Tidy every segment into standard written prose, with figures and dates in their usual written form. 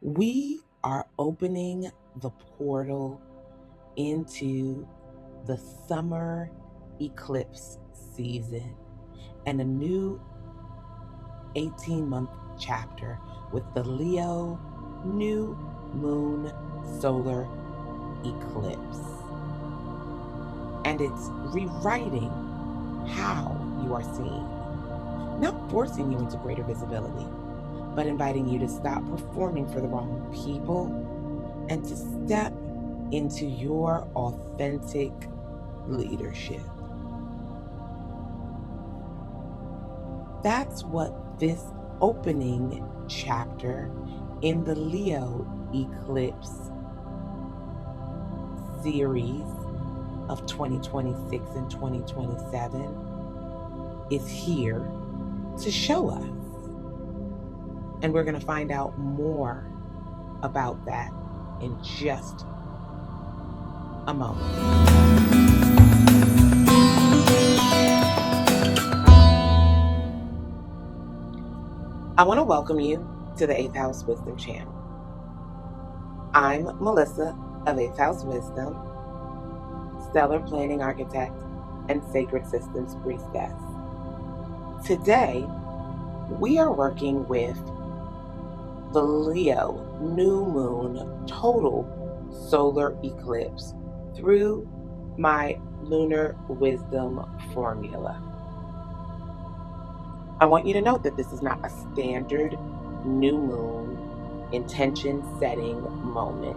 We are opening the portal into the summer eclipse season and a new 18-month chapter with the Leo new moon solar eclipse. And it's rewriting how you are seen, not forcing you into greater visibility, but inviting you to stop performing for the wrong people and to step into your authentic leadership. That's what this opening chapter in the Leo Eclipse series of 2026 and 2027 is here to show us. And we're going to find out more about that in just a moment. I want to welcome you to the 8th House Wisdom channel. I'm Melissa of 8th House Wisdom, Stellar Planning Architect, and Sacred Systems Priestess. Today, we are working with the Leo new moon total solar eclipse through my Lunar Wisdom Formula. I want you to note that this is not a standard new moon intention setting moment.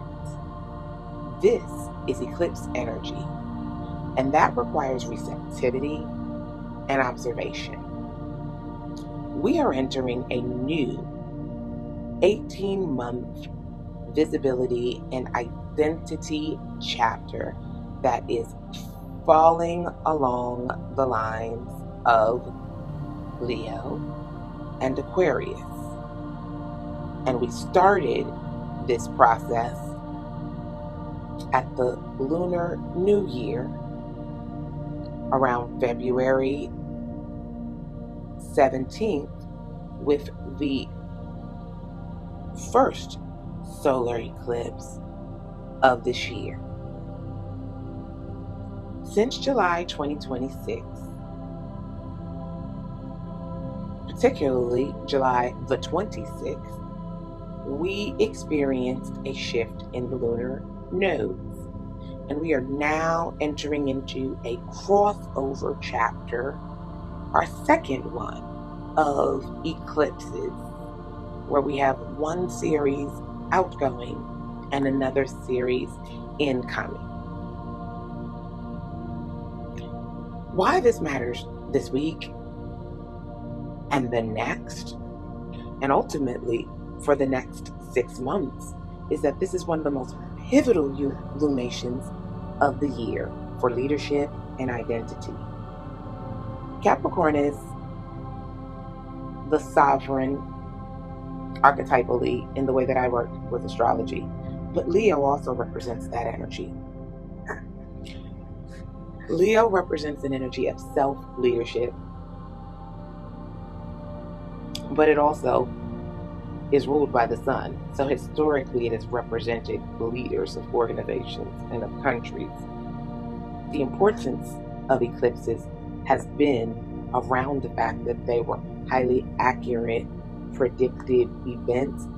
This is eclipse energy, and that requires receptivity and observation. We are entering a new 18-month visibility and identity chapter that is falling along the lines of Leo and Aquarius. And we started this process at the Lunar New Year around February 17th with the first solar eclipse of this year. Since July 2026, particularly July the 26th, we experienced a shift in the lunar nodes, and we are now entering into a crossover chapter, our second one of eclipses, where we have one series outgoing and another series incoming. Why this matters this week and the next, and ultimately for the next 6 months, is that this is one of the most pivotal lunations of the year for leadership and identity. Capricorn is the sovereign archetypally in the way that I work with astrology, but Leo also represents that energy. Leo represents an energy of self-leadership, but it also is ruled by the sun. So historically, it has represented leaders of organizations and of countries. The importance of eclipses has been around the fact that they were highly accurate, predicted events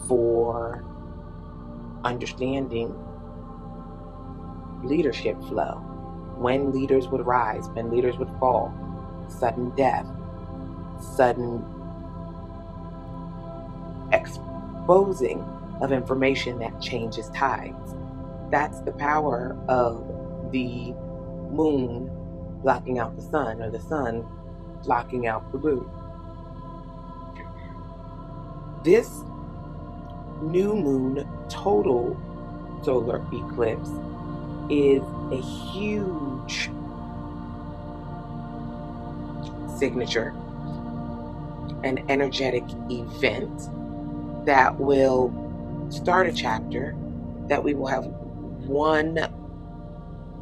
for understanding leadership flow. When leaders would rise, when leaders would fall, sudden death, sudden exposing of information that changes tides. That's the power of the moon blocking out the sun, or the sun blocking out the moon. This new moon total solar eclipse is a huge signature, an energetic event that will start a chapter that we will have one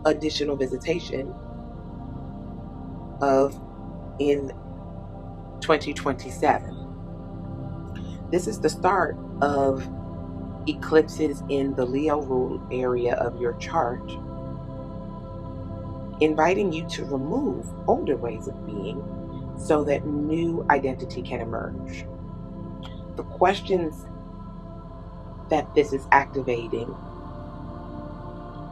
additional visitation of in 2027. This is the start of eclipses in the Leo rule area of your chart, inviting you to remove older ways of being so that new identity can emerge. The questions that this is activating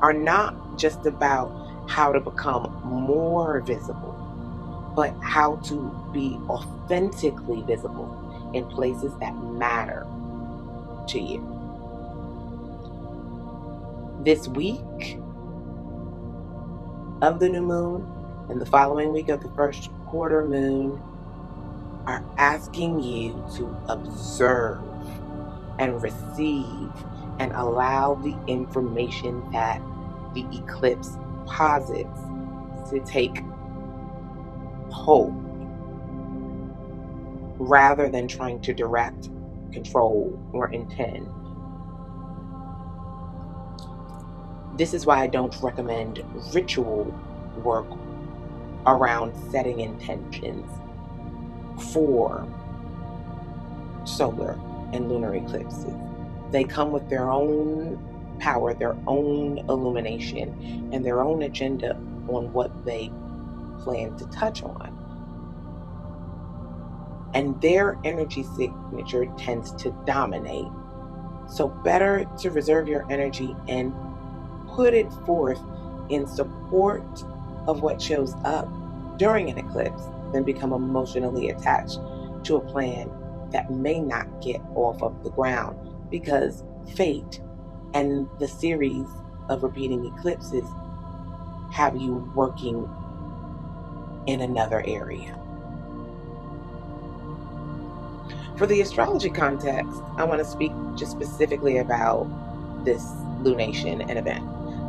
are not just about how to become more visible, but how to be authentically visible in places that matter to you. This week of the new moon and the following week of the first quarter moon are asking you to observe and receive and allow the information that the eclipse posits to take hold, rather than trying to direct, control, or intend. This is why I don't recommend ritual work around setting intentions for solar and lunar eclipses. They come with their own power, their own illumination, and their own agenda on what they plan to touch on. And their energy signature tends to dominate. So better to reserve your energy and put it forth in support of what shows up during an eclipse than become emotionally attached to a plan that may not get off of the ground, because fate and the series of repeating eclipses have you working in another area. For the astrology context, I want to speak just specifically about this lunation and event.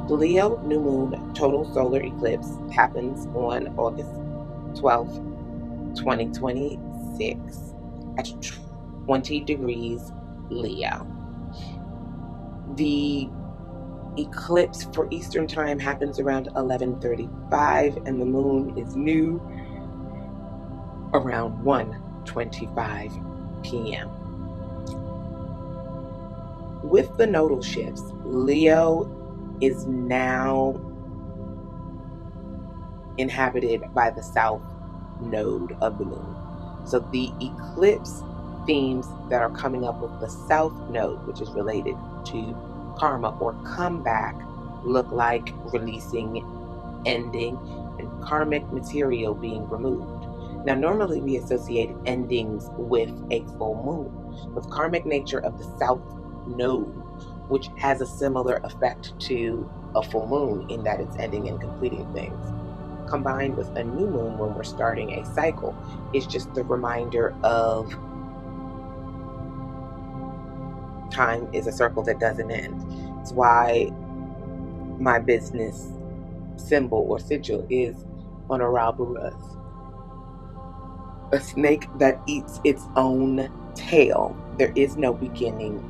The Leo new moon total solar eclipse happens on August 12th, 2026 at 20 degrees Leo. The eclipse for Eastern time happens around 11:35, and the moon is new around 1:25 p.m. With the nodal shifts, Leo is now inhabited by the south node of the moon. So the eclipse themes that are coming up with the south node, which is related to karma or comeback, look like releasing, ending, and karmic material being removed. Now, normally we associate endings with a full moon. With karmic nature of the south node, which has a similar effect to a full moon in that it's ending and completing things, combined with a new moon when we're starting a cycle, is just the reminder of time is a circle that doesn't end. It's why my business symbol or sigil is on a Ouroboros, a snake that eats its own tail. There is no beginning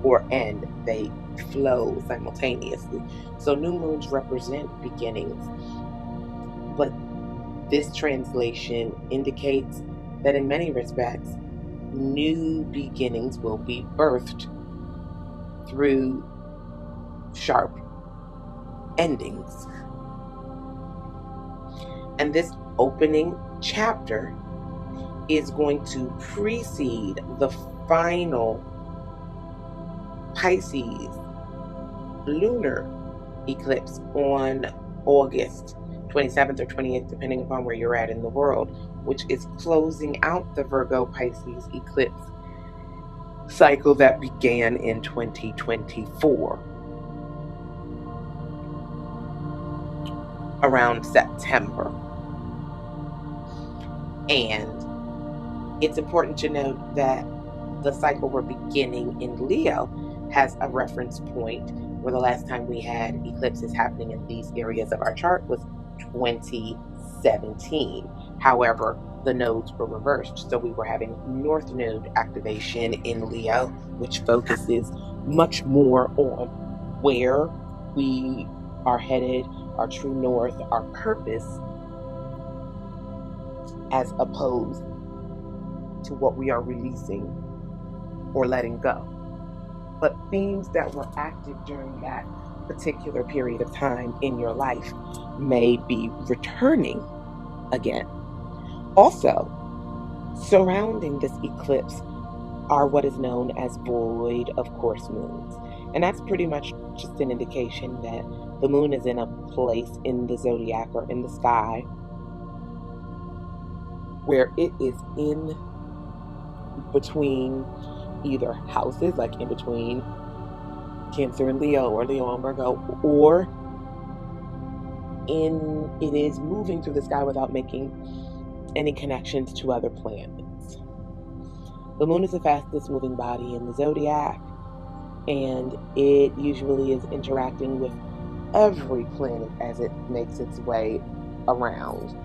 or end. They flow simultaneously. So new moons represent beginnings, but this translation indicates that in many respects, new beginnings will be birthed through sharp endings. And this opening chapter is going to precede the final Pisces lunar eclipse on August 27th or 28th, depending upon where you're at in the world, which is closing out the Virgo Pisces eclipse cycle that began in 2024 around September. And it's important to note that the cycle we're beginning in Leo has a reference point where the last time we had eclipses happening in these areas of our chart was 2017. However, the nodes were reversed. So we were having North Node activation in Leo, which focuses much more on where we are headed, our true north, our purpose, as opposed to what we are releasing or letting go. but themes that were active during that particular period of time in your life may be returning again. Also, surrounding this eclipse are what is known as void of course moons. And that's pretty much just an indication that the moon is in a place in the zodiac or in the sky where it is in between either houses, like in between Cancer and Leo or Leo and Virgo, or it is moving through the sky without making any connections to other planets. The moon is the fastest moving body in the zodiac, and it usually is interacting with every planet as it makes its way around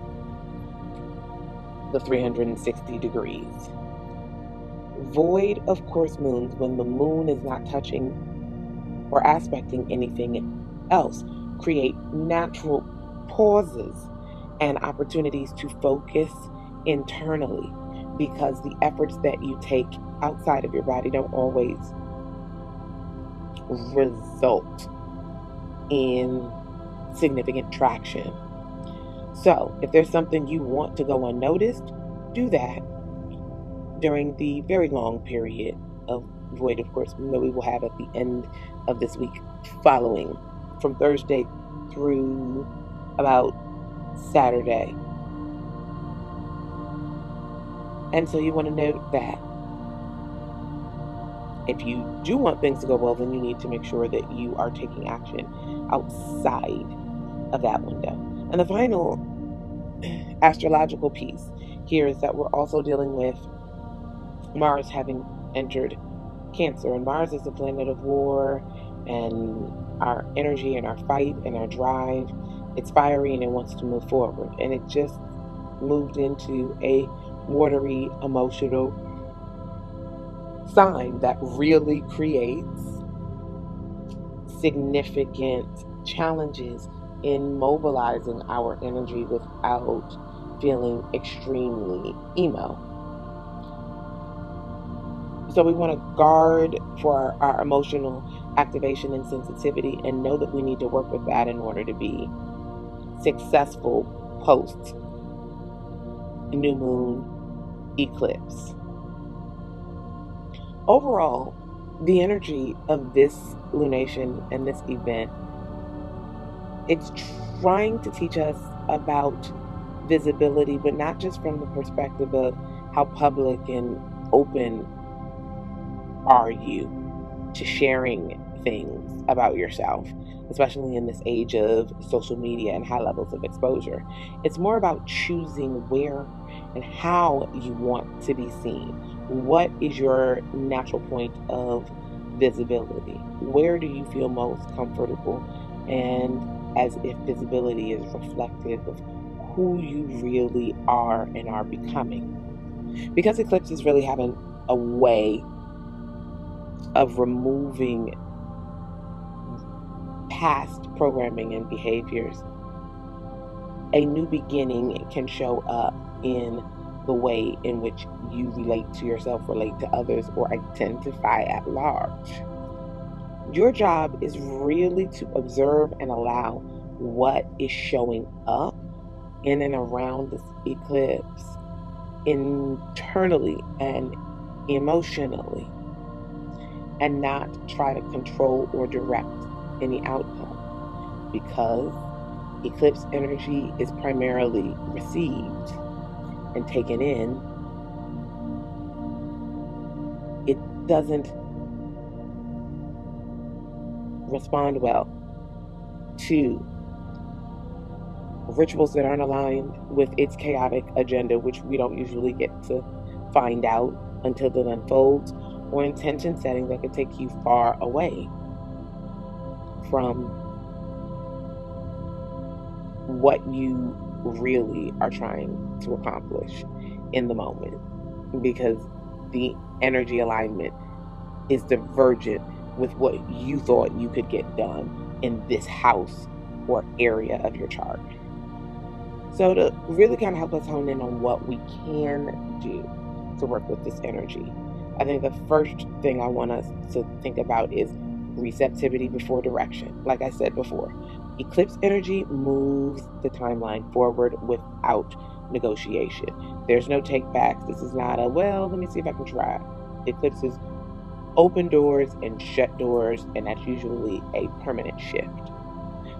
the 360 degrees. Void of course moons, when the moon is not touching or aspecting anything else, create natural pauses and opportunities to focus internally, because the efforts that you take outside of your body don't always result in significant traction. So if there's something you want to go unnoticed, do that during the very long period of void of course that we will have at the end of this week, following from Thursday through about Saturday. And so you want to note that if you do want things to go well, then you need to make sure that you are taking action outside of that window. And the final astrological piece here is that we're also dealing with Mars having entered Cancer. And Mars is the planet of war and our energy and our fight and our drive. It's fiery and it wants to move forward. And it just moved into a watery, emotional sign that really creates significant challenges in mobilizing our energy without feeling extremely emo. So we want to guard for our emotional activation and sensitivity, and know that we need to work with that in order to be successful post new moon eclipse. Overall, the energy of this lunation and this event, it's trying to teach us about visibility, but not just from the perspective of how public and open are you to sharing things about yourself, especially in this age of social media and high levels of exposure. It's more about choosing where and how you want to be seen. What is your natural point of visibility? Where do you feel most comfortable? And as if visibility is reflective of who you really are and are becoming. Because eclipses really having a way of removing past programming and behaviors, a new beginning can show up in the way in which you relate to yourself, relate to others, or identify at large. Your job is really to observe and allow what is showing up in and around this eclipse, internally and emotionally, and not try to control or direct any outcome, because eclipse energy is primarily received and taken in. It doesn't respond well to rituals that aren't aligned with its chaotic agenda, which we don't usually get to find out until it unfolds, or intention setting that could take you far away from what you really are trying to accomplish in the moment, because the energy alignment is divergent with what you thought you could get done in this house or area of your chart. So to really kind of help us hone in on what we can do to work with this energy, I think the first thing I want us to think about is receptivity before direction. Like I said before, eclipse energy moves the timeline forward without negotiation. There's no take backs. This is not a, well, let me see if I can try. Eclipses open doors and shut doors, and that's usually a permanent shift.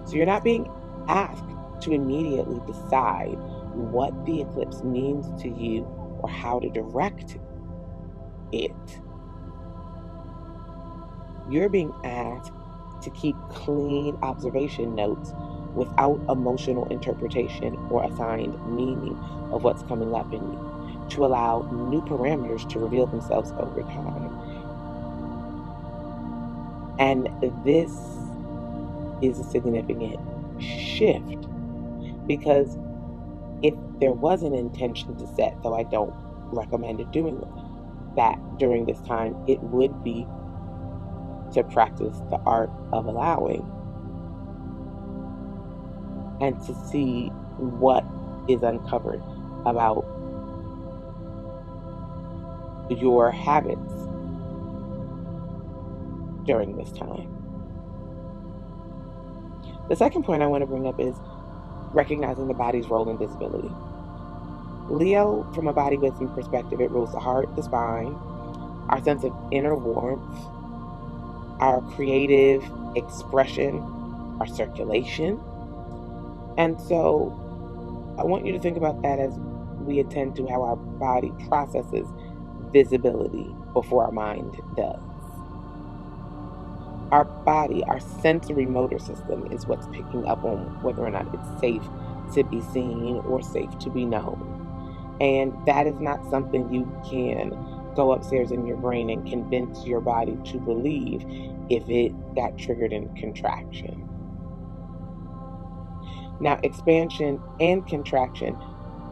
So you're not being asked to immediately decide what the eclipse means to you or how to direct it. You're being asked to keep clean observation notes without emotional interpretation or assigned meaning of what's coming up in you, to allow new parameters to reveal themselves over time. And this is a significant shift, because if there was an intention to set, though I don't recommend it doing that during this time, it would be to practice the art of allowing and to see what is uncovered about your habits during this time. The second point I want to bring up is recognizing the body's role in visibility. Leo, from a body wisdom perspective, it rules the heart, the spine, our sense of inner warmth, our creative expression, our circulation. And so I want you to think about that as we attend to how our body processes visibility before our mind does. Our body, our sensory motor system, is what's picking up on whether or not it's safe to be seen or safe to be known. And that is not something you can go upstairs in your brain and convince your body to believe if it got triggered in contraction. Now, expansion and contraction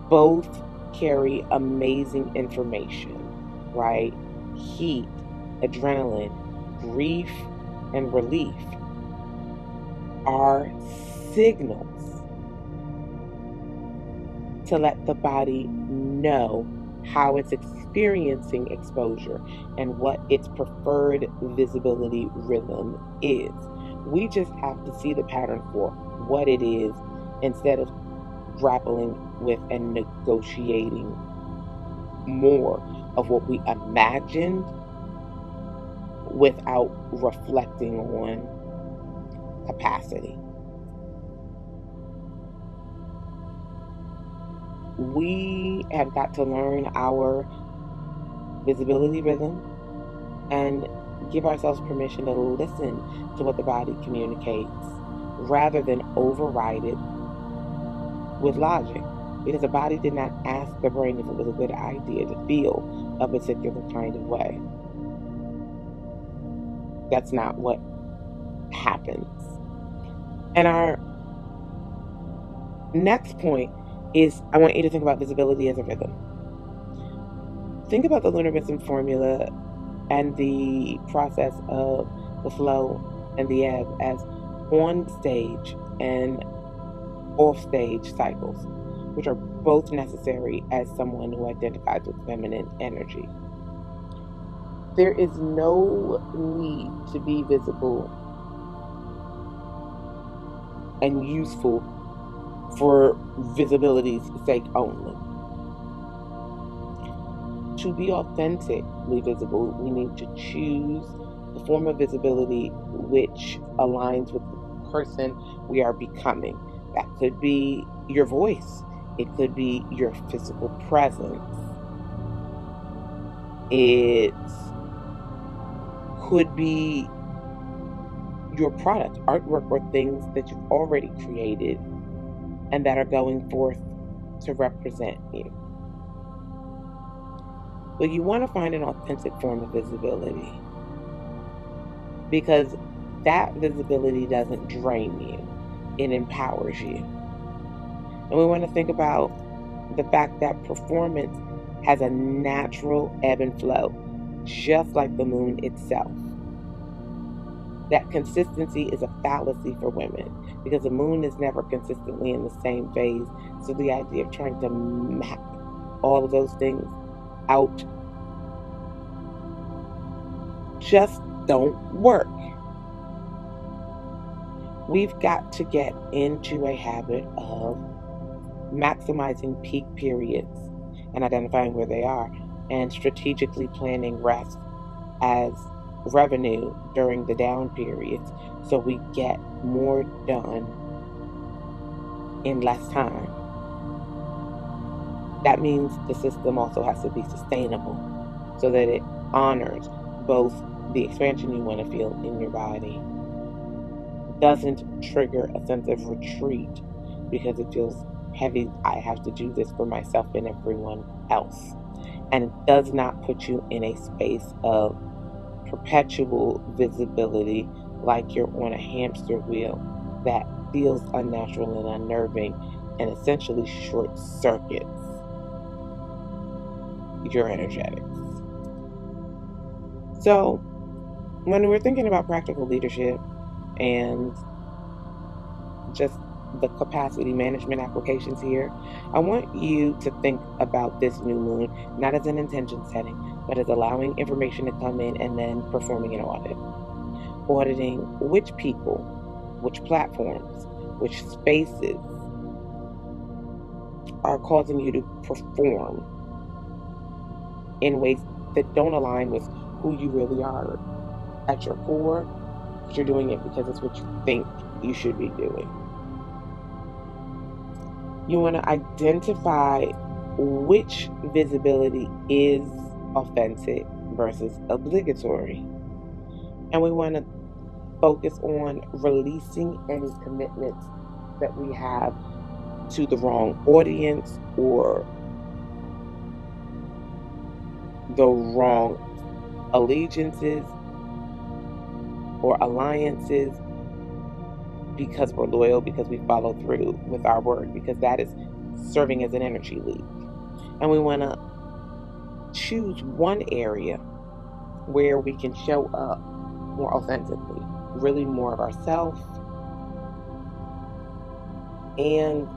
both carry amazing information, right? Heat, adrenaline, grief, and relief are signals to let the body know how it's experiencing exposure and what its preferred visibility rhythm is. We just have to see the pattern for what it is instead of grappling with and negotiating more of what we imagined without reflecting on capacity. We have got to learn our visibility rhythm and give ourselves permission to listen to what the body communicates rather than override it with logic, because the body did not ask the brain if it was a good idea to feel a particular kind of way. That's not what happens. And our next point is, I want you to think about visibility as a rhythm. Think about the Lunar Wisdom Formula and the process of the flow and the ebb as on stage and off stage cycles, which are both necessary as someone who identifies with feminine energy. There is no need to be visible and useful for visibility's sake only. To be authentically visible, we need to choose the form of visibility which aligns with the person we are becoming. That could be your voice. It could be your physical presence. It could be your product, artwork, or things that you've already created and that are going forth to represent you. But you want to find an authentic form of visibility, because that visibility doesn't drain you, it empowers you. And we want to think about the fact that performance has a natural ebb and flow, just like the moon itself. That consistency is a fallacy for women, because the moon is never consistently in the same phase. So the idea of trying to map all of those things out just don't work. We've got to get into a habit of maximizing peak periods and identifying where they are, and strategically planning rest as revenue during the down periods so we get more done in less time. That means the system also has to be sustainable so that it honors both the expansion you want to feel in your body, doesn't trigger a sense of retreat because it feels heavy. I have to do this for myself and everyone else. And it does not put you in a space of perpetual visibility like you're on a hamster wheel that feels unnatural and unnerving and essentially short circuits your energetics. So when we're thinking about practical leadership and just the capacity management applications here, I want you to think about this new moon not as an intention setting, but as allowing information to come in and then performing an audit. Auditing which people, which platforms, which spaces are causing you to perform in ways that don't align with who you really are at your core, but you're doing it because it's what you think you should be doing. You want to identify which visibility is authentic versus obligatory. And we want to focus on releasing any commitments that we have to the wrong audience or the wrong allegiances or alliances because we're loyal, because we follow through with our word, because that is serving as an energy leak. And we want to choose one area where we can show up more authentically, really more of ourselves, and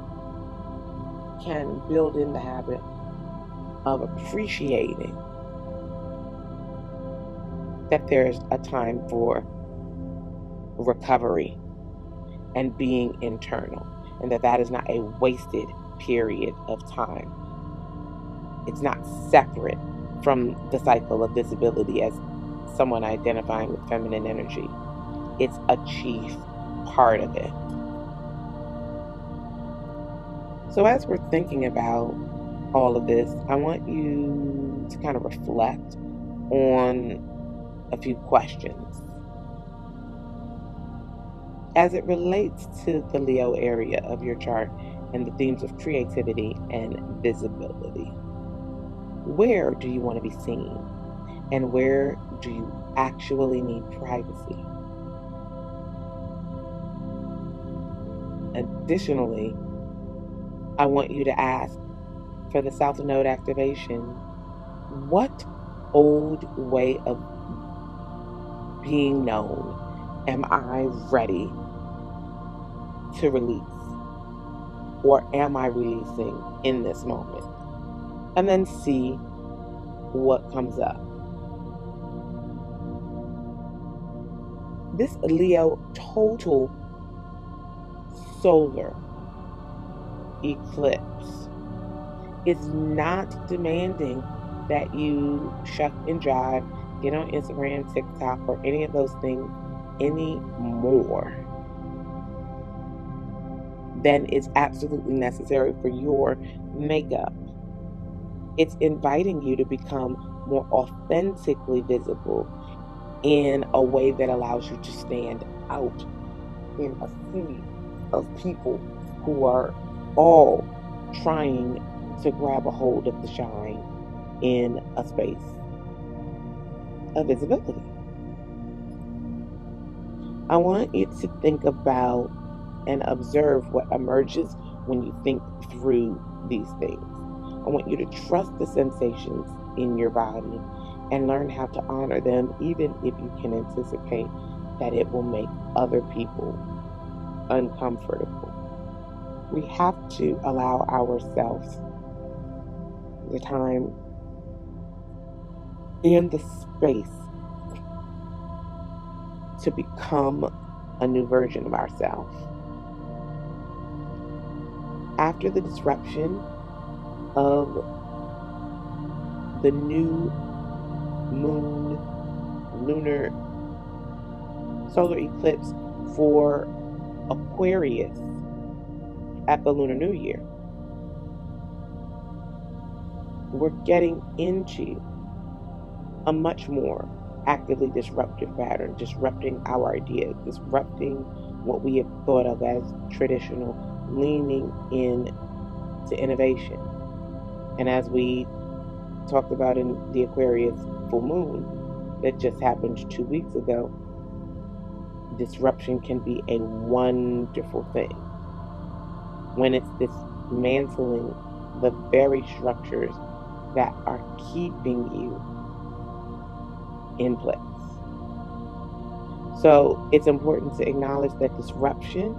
can build in the habit of appreciating that there's a time for recovery and being internal, and that is not a wasted period of time. It's not separate from the cycle of visibility as someone identifying with feminine energy. It's a chief part of it. So as we're thinking about all of this, I want you to kind of reflect on a few questions as it relates to the Leo area of your chart and the themes of creativity and visibility. Where do you want to be seen? And where do you actually need privacy? Additionally, I want you to ask for the South Node activation, what old way of being known am I ready to release? Or am I releasing in this moment? And then see what comes up. This Leo total solar eclipse is not demanding that you shuck and jive, get on Instagram, TikTok, or any of those things any more than is absolutely necessary for your makeup. It's inviting you to become more authentically visible in a way that allows you to stand out in a sea of people who are all trying to grab a hold of the shine in a space of visibility. I want you to think about and observe what emerges when you think through these things. I want you to trust the sensations in your body and learn how to honor them, even if you can anticipate that it will make other people uncomfortable. We have to allow ourselves the time and the space to become a new version of ourselves. After the disruption of the new moon lunar solar eclipse for Aquarius at the Lunar New Year, we're getting into a much more actively disruptive pattern, disrupting our ideas, disrupting what we have thought of as traditional, leaning in to innovation. And as we talked about in the Aquarius full moon that just happened 2 weeks ago, disruption can be a wonderful thing when it's dismantling the very structures that are keeping you in place. So it's important to acknowledge that disruption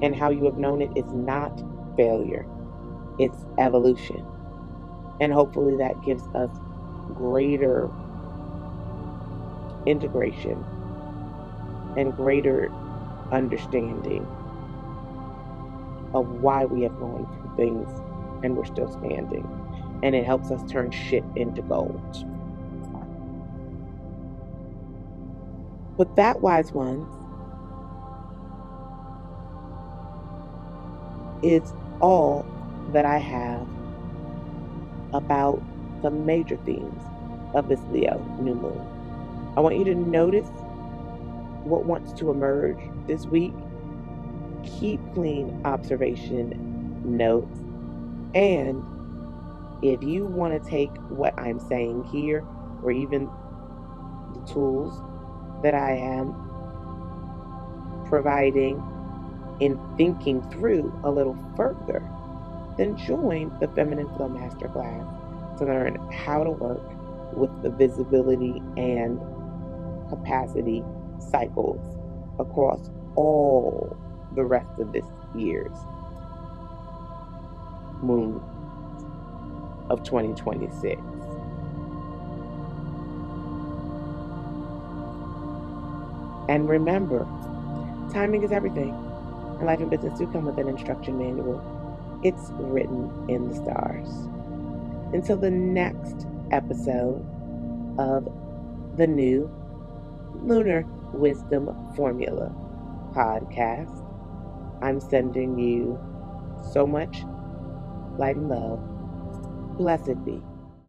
and how you have known it is not failure, it's evolution. And hopefully that gives us greater integration and greater understanding of why we have gone through things and we're still standing. And it helps us turn shit into gold. But that, wise ones, is all that I have about the major themes of this Leo new moon. I want you to notice what wants to emerge this week. Keep clean observation notes. And if you want to take what I'm saying here, or even the tools that I am providing in thinking through a little further, then join the Feminine Flow Masterclass to learn how to work with the visibility and capacity cycles across all the rest of this year's moon of 2026. And remember, timing is everything, and life and business do come with an instruction manual. It's written in the stars. Until the next episode of the new Lunar Wisdom Formula podcast, I'm sending you so much light and love. Blessed be.